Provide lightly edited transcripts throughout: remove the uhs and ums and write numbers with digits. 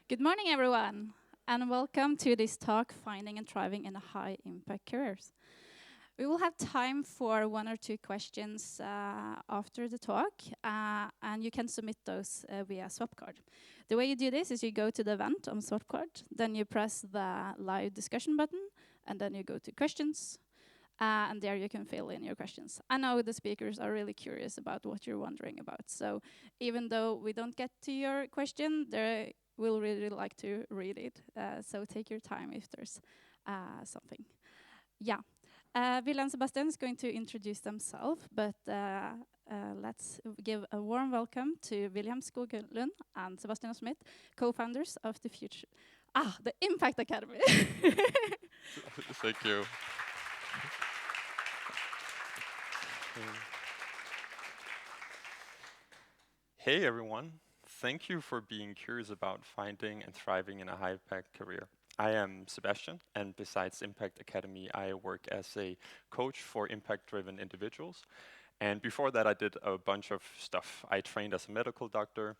Good morning, everyone, and welcome to this talk, Finding and Thriving in a High-Impact Careers. We will have time for one or two questions after the talk, and you can submit those via Swapcard. The way you do this is you go to the event on Swapcard, then you press the live discussion button, and then you go to questions, and there you can fill in your questions. I know the speakers are really curious about what you're wondering about, so even though we don't get to your question, we'll really like to read it, so take your time if there's something. Yeah. Vilhelm Sebastian is going to introduce themselves, but let's give a warm welcome to Vilhelm Skoglund and Sebastian Schmidt, co-founders of the Impact Academy. Thank you. Hey everyone, thank you for being curious about finding and thriving in a high-impact career. I am Sebastian, and besides Impact Academy, I work as a coach for impact-driven individuals. And before that, I did a bunch of stuff. I trained as a medical doctor,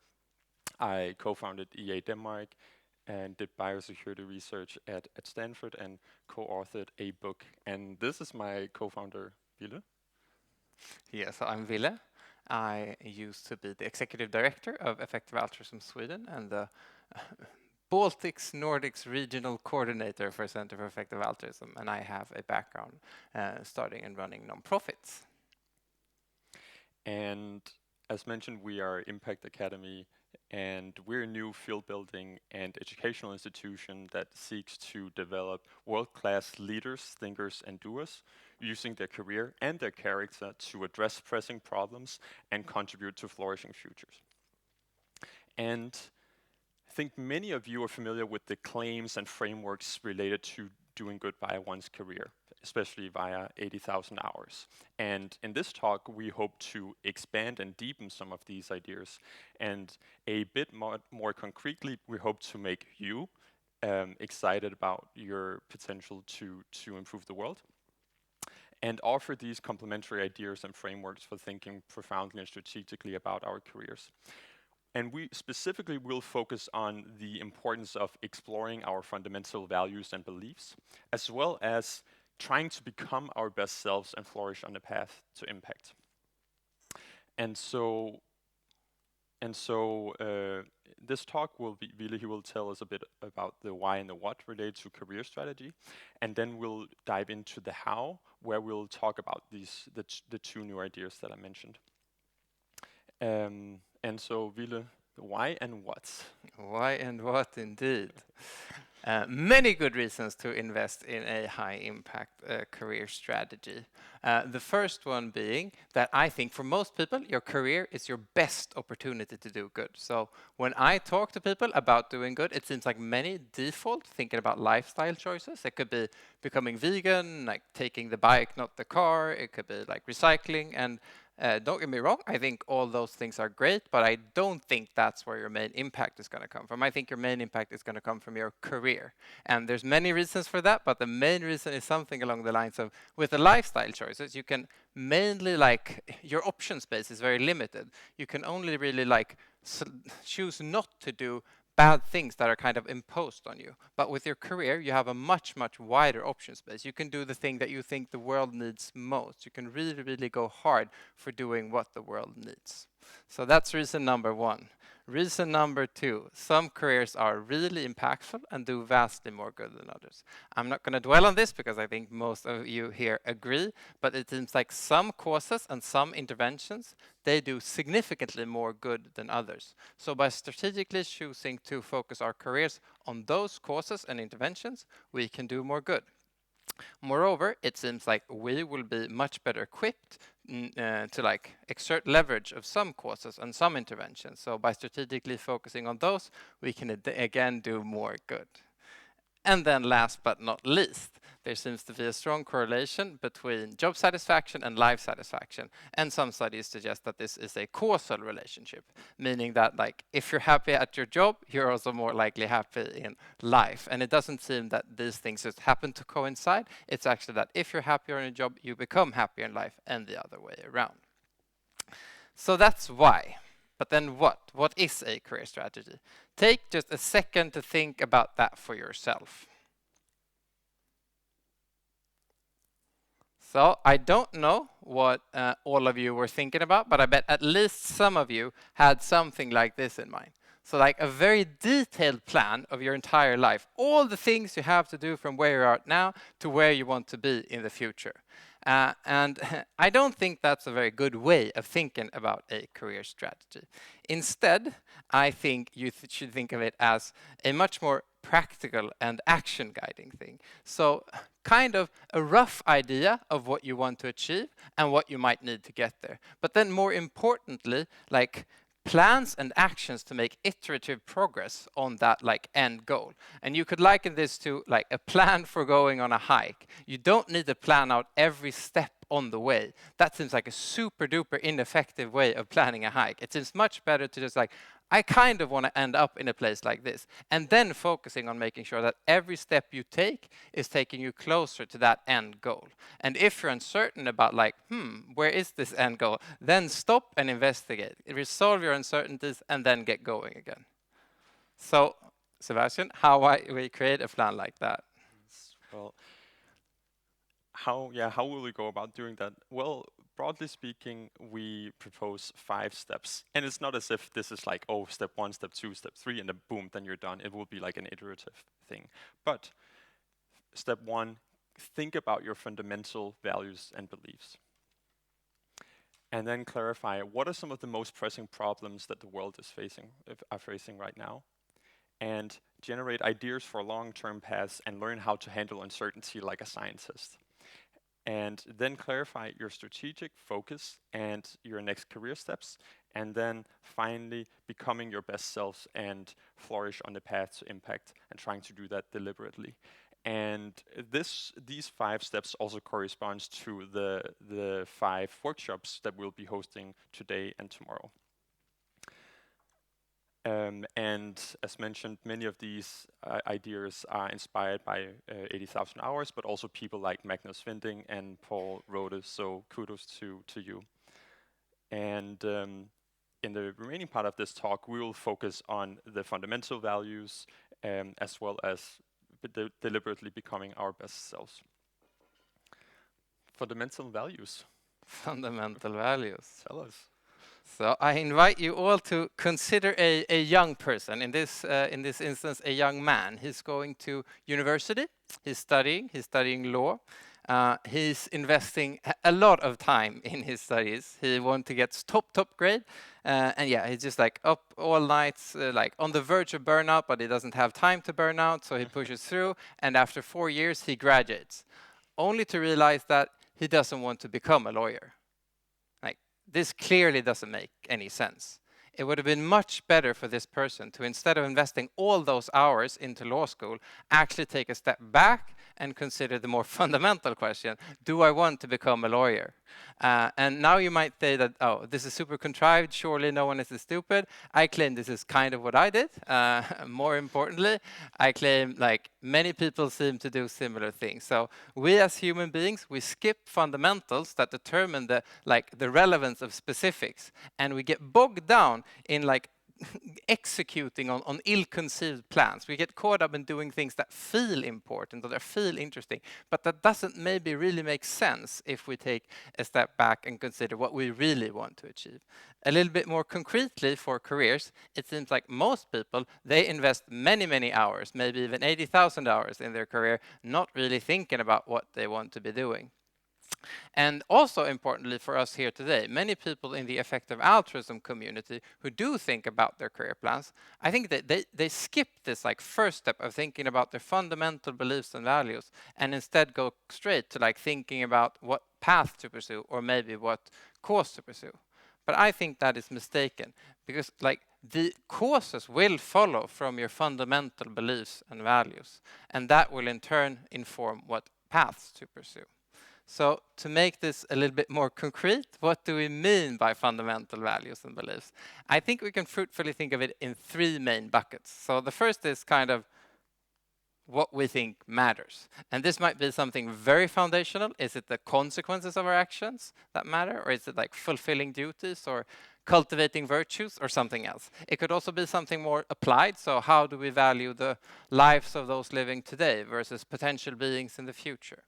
I co-founded EAGxNordics, and did biosecurity research at Stanford, and co-authored a book. And this is my co-founder, Ville. Yes, I'm Ville. I used to be the executive director of Effective Altruism Sweden and the EAGxNordics regional coordinator for Center for Effective Altruism, and I have a background starting and running nonprofits. And as mentioned, we are Impact Academy, and we're a new field building and educational institution that seeks to develop world-class leaders, thinkers, and doers using their career and their character to address pressing problems and contribute to flourishing futures. And I think many of you are familiar with the claims and frameworks related to doing good via one's career, especially via 80,000 hours. And in this talk, we hope to expand and deepen some of these ideas. And a bit more concretely, we hope to make you excited about your potential to improve the world, and offer these complementary ideas and frameworks for thinking profoundly and strategically about our careers. And we specifically will focus on the importance of exploring our fundamental values and beliefs, as well as trying to become our best selves and flourish on the path to impact. And so this talk will be, Ville, he will tell us a bit about the why and the what related to career strategy, and then we'll dive into the how, where we'll talk about the two new ideas that I mentioned. And so, Ville, why and what? Why and what, indeed. Many good reasons to invest in a high-impact career strategy. The first one being that I think for most people, your career is your best opportunity to do good. So when I talk to people about doing good, it seems like many default thinking about lifestyle choices. It could be becoming vegan, like taking the bike, not the car. It could be like recycling. And don't get me wrong, I think all those things are great, but I don't think that's where your main impact is going to come from. I think your main impact is going to come from your career. And there's many reasons for that, but the main reason is something along the lines of, with the lifestyle choices, you can mainly your option space is very limited. You can only really choose not to do bad things that are kind of imposed on you. But with your career, you have a much, much wider option space. You can do the thing that you think the world needs most. You can really, really go hard for doing what the world needs. So that's reason number one. Reason number two, some careers are really impactful and do vastly more good than others. I'm not going to dwell on this because I think most of you here agree, but it seems like some causes and some interventions, they do significantly more good than others. So by strategically choosing to focus our careers on those causes and interventions, we can do more good. Moreover, it seems like we will be much better equipped to exert leverage of some causes and some interventions. So by strategically focusing on those, we can again do more good. And then last but not least, there seems to be a strong correlation between job satisfaction and life satisfaction. And some studies suggest that this is a causal relationship, meaning that if you're happy at your job, you're also more likely happy in life. And it doesn't seem that these things just happen to coincide. It's actually that if you're happier in a job, you become happier in life, and the other way around. So that's why. But then what? What is a career strategy? Take just a second to think about that for yourself. So I don't know what all of you were thinking about, but I bet at least some of you had something like this in mind. So like a very detailed plan of your entire life, all the things you have to do from where you are now to where you want to be in the future. And I don't think that's a very good way of thinking about a career strategy. Instead, I think you should think of it as a much more practical and action guiding thing. So kind of a rough idea of what you want to achieve and what you might need to get there. But then more importantly, like plans and actions to make iterative progress on that like end goal. And you could liken this to like a plan for going on a hike. You don't need to plan out every step on the way. That seems like a super duper ineffective way of planning a hike. It seems much better to just like, I kind of want to end up in a place like this, and then focusing on making sure that every step you take is taking you closer to that end goal. And if you're uncertain about like, where is this end goal, then stop and investigate, resolve your uncertainties, and then get going again. So, Sebastian, how we create a plan like that? Well, how will we go about doing that? Well, broadly speaking, we propose 5 steps. And it's not as if this is like, oh, step 1, step 2, step 3, and then boom, then you're done. It will be like an iterative thing. But step 1, think about your fundamental values and beliefs. And then clarify what are some of the most pressing problems that the world is facing right now. And generate ideas for long-term paths and learn how to handle uncertainty like a scientist. And then clarify your strategic focus and your next career steps, and then finally becoming your best selves and flourish on the path to impact, and trying to do that deliberately. And these 5 steps also corresponds to the 5 workshops that we'll be hosting today and tomorrow. And as mentioned, many of these ideas are inspired by 80,000 Hours, but also people like Magnus Vinding and Paul Rode, so kudos to you. And in the remaining part of this talk, we will focus on the fundamental values as well as deliberately becoming our best selves. Fundamental values. Fundamental values. Tell us. So I invite you all to consider a young person, in this instance, a young man. He's going to university, he's studying law. He's investing a lot of time in his studies. He wants to get top grade. And yeah, he's just like up all nights, like on the verge of burnout, but he doesn't have time to burn out, so he pushes through. And after 4 years, he graduates, only to realize that he doesn't want to become a lawyer. This clearly doesn't make any sense. It would have been much better for this person to, instead of investing all those hours into law school, actually take a step back and consider the more fundamental question, do I want to become a lawyer? And now you might say that, oh, this is super contrived, surely no one is this stupid. I claim this is kind of what I did. More importantly, I claim like many people seem to do similar things. So we as human beings, we skip fundamentals that determine the relevance of specifics, and we get bogged down in like executing on ill-conceived plans. We get caught up in doing things that feel important or that feel interesting, but that doesn't maybe really make sense if we take a step back and consider what we really want to achieve. A little bit more concretely for careers, it seems like most people, they invest many hours, maybe even 80,000 hours in their career, not really thinking about what they want to be doing. And also importantly for us here today, many people in the effective altruism community who do think about their career plans, I think that they skip this like first step of thinking about their fundamental beliefs and values, and instead go straight to like thinking about what path to pursue or maybe what course to pursue. But I think that is mistaken, because like the courses will follow from your fundamental beliefs and values, and that will in turn inform what paths to pursue. So to make this a little bit more concrete, what do we mean by fundamental values and beliefs? I think we can fruitfully think of it in 3 main buckets. So the first is kind of, what we think matters. And this might be something very foundational. Is it the consequences of our actions that matter? Or is it like fulfilling duties or cultivating virtues or something else? It could also be something more applied. So how do we value the lives of those living today versus potential beings in the future?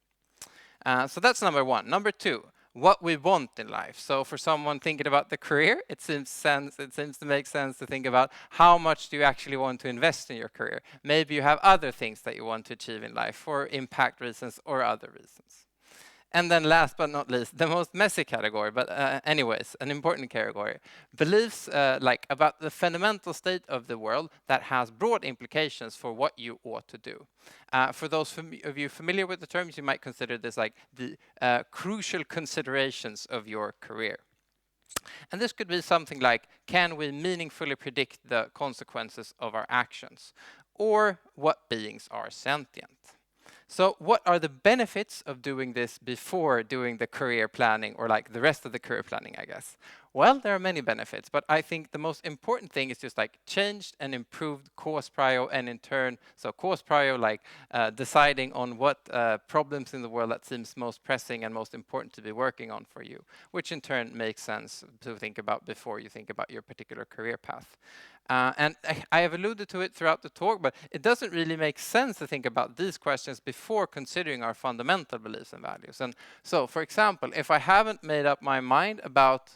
So that's number one. Number two, what we want in life. So for someone thinking about the career, it seems to make sense to think about how much do you actually want to invest in your career. Maybe you have other things that you want to achieve in life for impact reasons or other reasons. And then last but not least, the most messy category, but anyways, an important category. Beliefs like about the fundamental state of the world that has broad implications for what you ought to do. For those of you familiar with the terms, you might consider this like the crucial considerations of your career. And this could be something like, can we meaningfully predict the consequences of our actions? Or what beings are sentient? So what are the benefits of doing this before doing the career planning, or like the rest of the career planning, I guess? Well, there are many benefits, but I think the most important thing is just like changed and improved cause prio, and in turn, so cause prio, like deciding on what problems in the world that seems most pressing and most important to be working on for you, which in turn makes sense to think about before you think about your particular career path. And I have alluded to it throughout the talk, but it doesn't really make sense to think about these questions before considering our fundamental beliefs and values. And so, for example, if I haven't made up my mind about,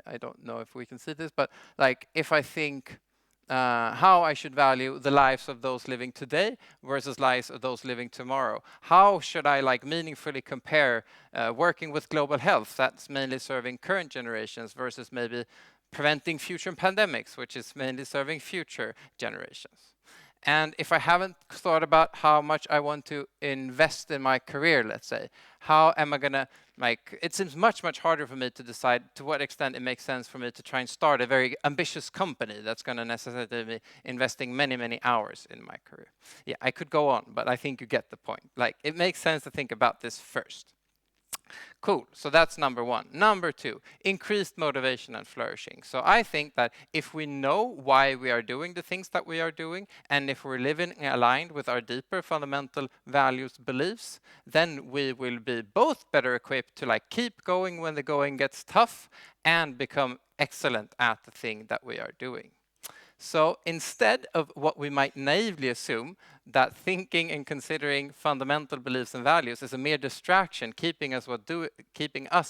I don't know if we can see this, but like if I think how I should value the lives of those living today versus lives of those living tomorrow. How should I like meaningfully compare working with global health, that's mainly serving current generations, versus maybe preventing future pandemics, which is mainly serving future generations. And if I haven't thought about how much I want to invest in my career, let's say, how am I gonna, like, it seems much, much harder for me to decide to what extent it makes sense for me to try and start a very ambitious company that's gonna necessitate me investing many, many hours in my career. Yeah, I could go on, but I think you get the point. Like, it makes sense to think about this first. Cool, so that's number one. Number two, increased motivation and flourishing. So I think that if we know why we are doing the things that we are doing, and if we're living aligned with our deeper fundamental values, beliefs, then we will be both better equipped to like keep going when the going gets tough and become excellent at the thing that we are doing. So instead of what we might naively assume, that thinking and considering fundamental beliefs and values is a mere distraction, keeping us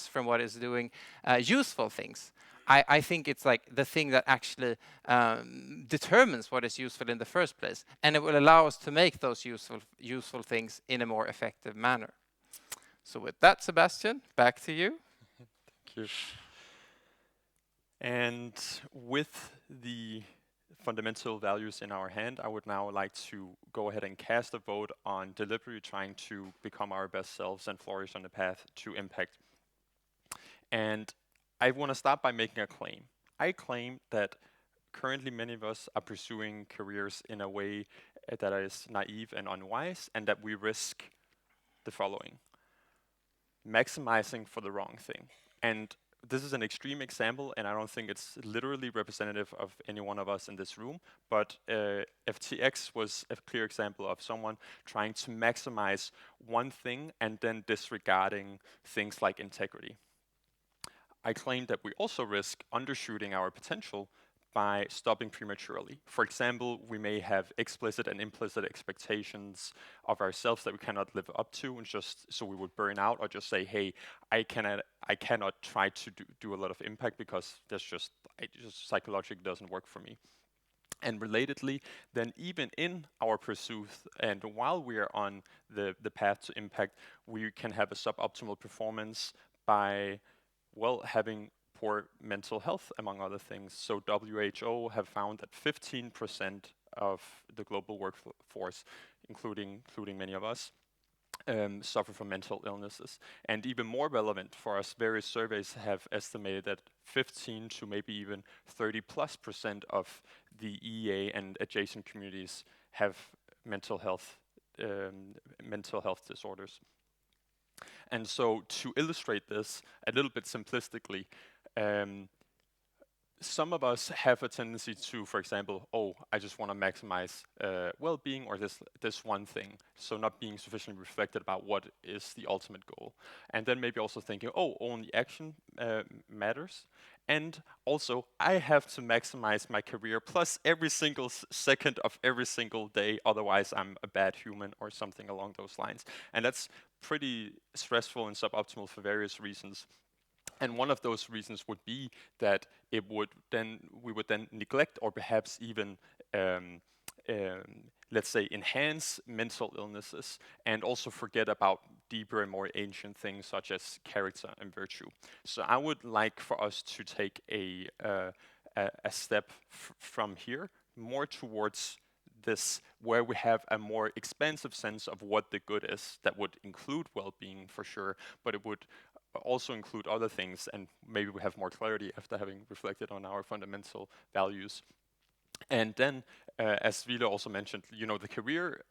from what is doing useful things, I think it's like the thing that actually determines what is useful in the first place, and it will allow us to make those useful things in a more effective manner. So with that, Sebastian, back to you. Thank you. And with the fundamental values in our hand, I would now like to go ahead and cast a vote on deliberately trying to become our best selves and flourish on the path to impact. And I want to start by making a claim. I claim that currently many of us are pursuing careers in a way that is naive and unwise, and that we risk the following: maximizing for the wrong thing. And this is an extreme example, and I don't think it's literally representative of any one of us in this room, but FTX was a clear example of someone trying to maximize one thing and then disregarding things like integrity. I claim that we also risk undershooting our potential by stopping prematurely. For example, we may have explicit and implicit expectations of ourselves that we cannot live up to, and just so we would burn out, or just say, hey, I cannot try to do a lot of impact because it just psychologically doesn't work for me. And relatedly, then even in our pursuit and while we are on the path to impact, we can have a suboptimal performance by, well, having poor mental health, among other things. So WHO have found that 15% of the global workforce, including many of us, suffer from mental illnesses. And even more relevant for us, various surveys have estimated that 15 to maybe even 30+% of the EA and adjacent communities have mental health disorders. And so to illustrate this a little bit simplistically, some of us have a tendency to, for example, oh, I just want to maximize well-being or this one thing. So not being sufficiently reflected about what is the ultimate goal. And then maybe also thinking, oh, only action matters. And also, I have to maximize my career plus every single second of every single day. Otherwise, I'm a bad human or something along those lines. And that's pretty stressful and suboptimal for various reasons. And one of those reasons would be that we would then neglect or perhaps even let's say enhance mental illnesses and also forget about deeper and more ancient things such as character and virtue. So I would like for us to take a step from here more towards this, where we have a more expansive sense of what the good is. That would include well-being for sure, but it would also include other things, and maybe we have more clarity after having reflected on our fundamental values. And then, as Vila also mentioned,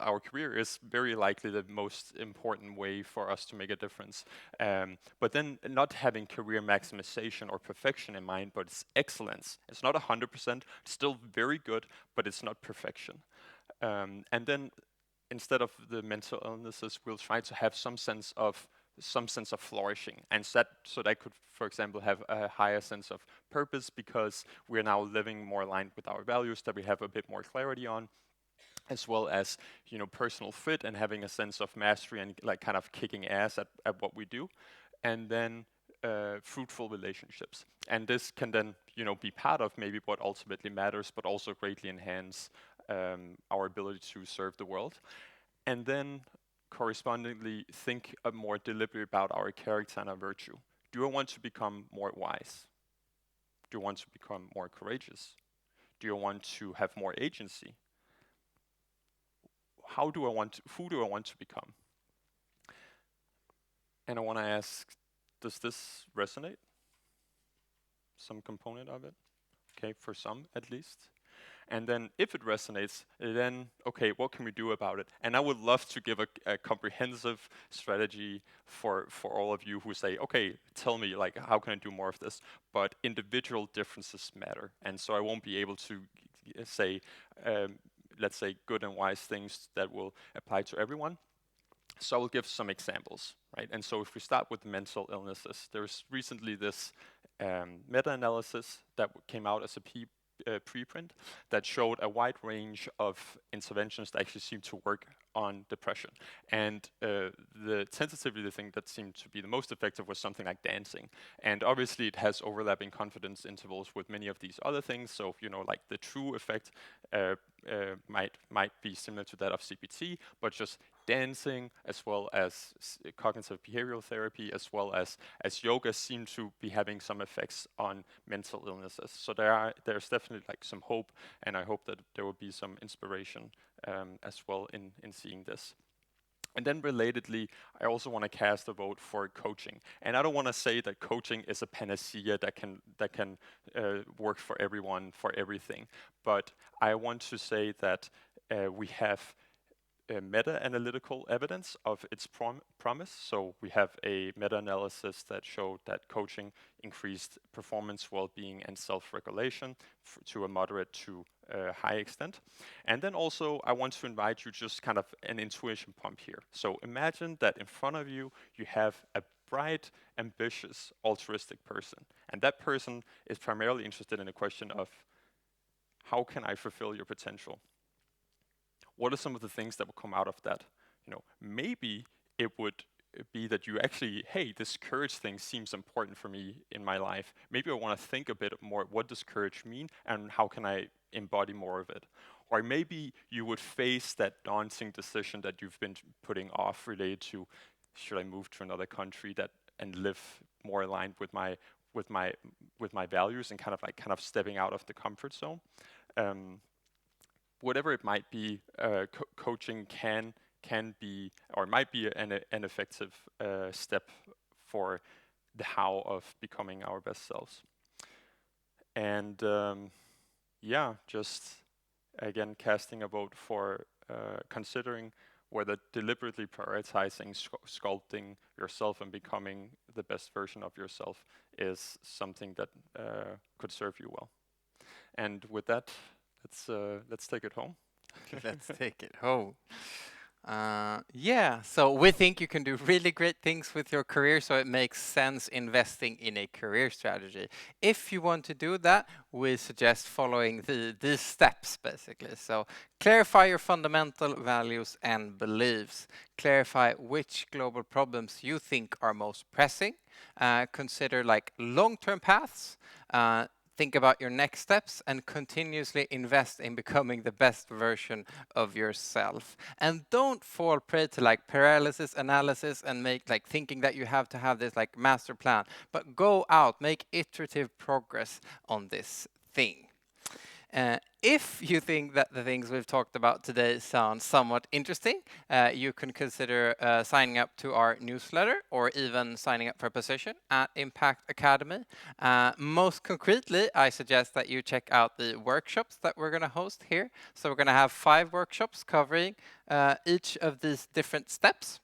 our career is very likely the most important way for us to make a difference. But then not having career maximization or perfection in mind, but it's excellence. It's not 100%, it's still very good, but it's not perfection. And then instead of the mental illnesses, we'll try to have some sense of flourishing, and so that could, for example, have a higher sense of purpose because we're now living more aligned with our values that we have a bit more clarity on, as well as personal fit and having a sense of mastery and like kind of kicking ass at what we do, and then fruitful relationships. And this can then be part of maybe what ultimately matters, but also greatly enhance our ability to serve the world. And then correspondingly think more deliberately about our character and our virtue. Do I want to become more wise? Do I want to become more courageous? Do I want to have more agency? Who do I want to become? And I want to ask, does this resonate? Some component of it? Okay, for some at least. And then if it resonates, then, okay, what can we do about it? And I would love to give a comprehensive strategy for all of you who say, okay, tell me, like, how can I do more of this? But individual differences matter. And so I won't be able to say, let's say, good and wise things that will apply to everyone. So I will give some examples, right? And so if we start with mental illnesses, there's recently this meta-analysis that came out as a preprint that showed a wide range of interventions that actually seem to work on depression. And the tentatively, the thing that seemed to be the most effective was something like dancing. And obviously it has overlapping confidence intervals with many of these other things. So, like the true effect might be similar to that of CPT, but just dancing as well as cognitive behavioral therapy as well as yoga seem to be having some effects on mental illnesses. So there's definitely like some hope, and I hope that there will be some inspiration as well in seeing this. And then relatedly, I also want to cast a vote for coaching. And I don't want to say that coaching is a panacea that can work for everyone, for everything. But I want to say that we have meta-analytical evidence of its promise. So we have a meta-analysis that showed that coaching increased performance, well-being, and self-regulation to a moderate to high extent. And then also I want to invite you just kind of an intuition pump here. So imagine that in front of you, you have a bright, ambitious, altruistic person. And that person is primarily interested in the question of, how can I fulfill your potential? What are some of the things that will come out of that? Maybe it would be that you actually, hey, this courage thing seems important for me in my life. Maybe I want to think a bit more, what does courage mean and how can I embody more of it? Or maybe you would face that daunting decision that you've been putting off related to, should I move to another country and live more aligned with my values and kind of stepping out of the comfort zone? Whatever it might be, coaching can be or might be an effective step for the how of becoming our best selves. And just again casting a vote for considering whether deliberately prioritizing sculpting yourself and becoming the best version of yourself is something that could serve you well. And with that, let's take it home. Let's take it home. Yeah, so we think you can do really great things with your career, so it makes sense investing in a career strategy. If you want to do that, we suggest following these steps, basically. So clarify your fundamental values and beliefs. Clarify which global problems you think are most pressing. Consider like long-term paths. Think about your next steps and continuously invest in becoming the best version of yourself. And don't fall prey to like paralysis analysis and make like thinking that you have to have this like master plan, but go out, make iterative progress on this thing. If you think that the things we've talked about today sound somewhat interesting, you can consider signing up to our newsletter or even signing up for a position at Impact Academy. Most concretely, I suggest that you check out the workshops that we're going to host here. So we're going to have 5 workshops covering each of these different steps.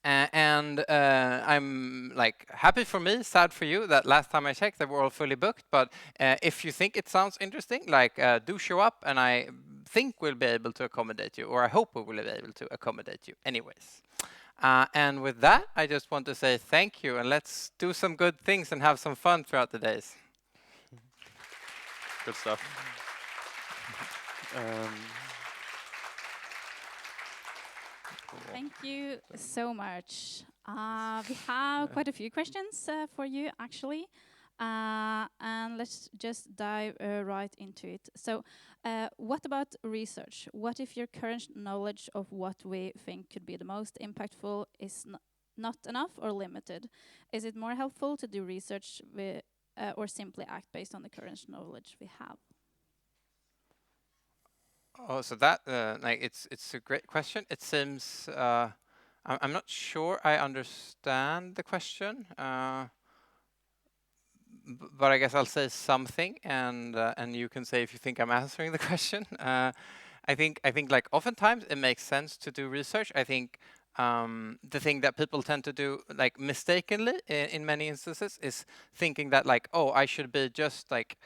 I'm like happy for me, sad for you that last time I checked they were all fully booked. But if you think it sounds interesting, like do show up, and I think we'll be able to accommodate you, or I hope we will be able to accommodate you anyways. And with that, I just want to say thank you, and let's do some good things and have some fun throughout the days. Good stuff. Thank you so much. We have quite a few questions for you, actually. And let's just dive right into it. So, what about research? What if your current knowledge of what we think could be the most impactful is not enough or limited? Is it more helpful to do research or simply act based on the current knowledge we have? Oh, so that like it's a great question. It seems I'm not sure I understand the question, but I guess I'll say something, and you can say if you think I'm answering the question. I think like oftentimes it makes sense to do research. I think the thing that people tend to do like mistakenly in many instances is thinking that like, oh, I should be just like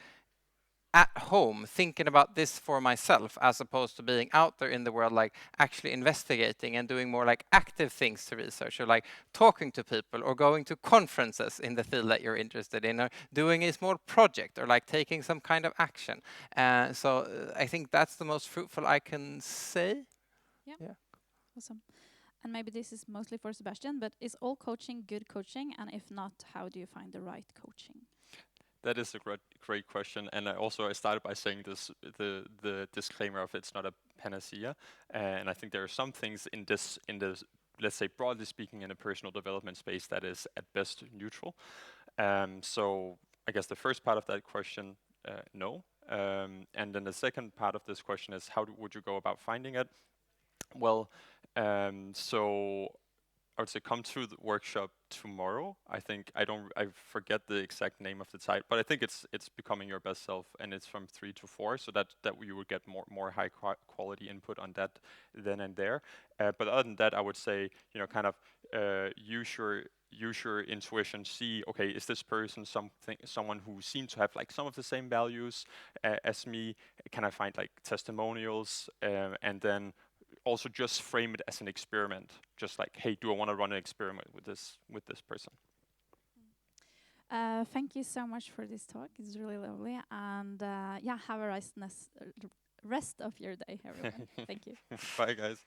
at home thinking about this for myself, as opposed to being out there in the world, like actually investigating and doing more like active things to research, or like talking to people or going to conferences in the field that you're interested in, or doing a small project, or like taking some kind of action. So I think that's the most fruitful I can say. Yeah. Awesome. And maybe this is mostly for Sebastian, but is all coaching good coaching? And if not, how do you find the right coaching? That is a great question, and I started by saying this: the disclaimer of it's not a panacea, and I think there are some things in this, let's say broadly speaking, in a personal development space that is at best neutral. So I guess the first part of that question, no, and then the second part of this question is would you go about finding it? Well, so I would say come to the workshop tomorrow. I think I forget the exact name of the site, but I think it's becoming your best self, and it's from 3 to 4, so that you would get more high quality input on that then and there. But other than that, I would say kind of use your intuition. See, okay, is this person someone who seems to have like some of the same values as me? Can I find like testimonials, and then also just frame it as an experiment, just like, hey, do I want to run an experiment with this person? Thank you so much for this talk. It's really lovely, and yeah, have a rest of your day, everyone. Thank you. Bye, guys.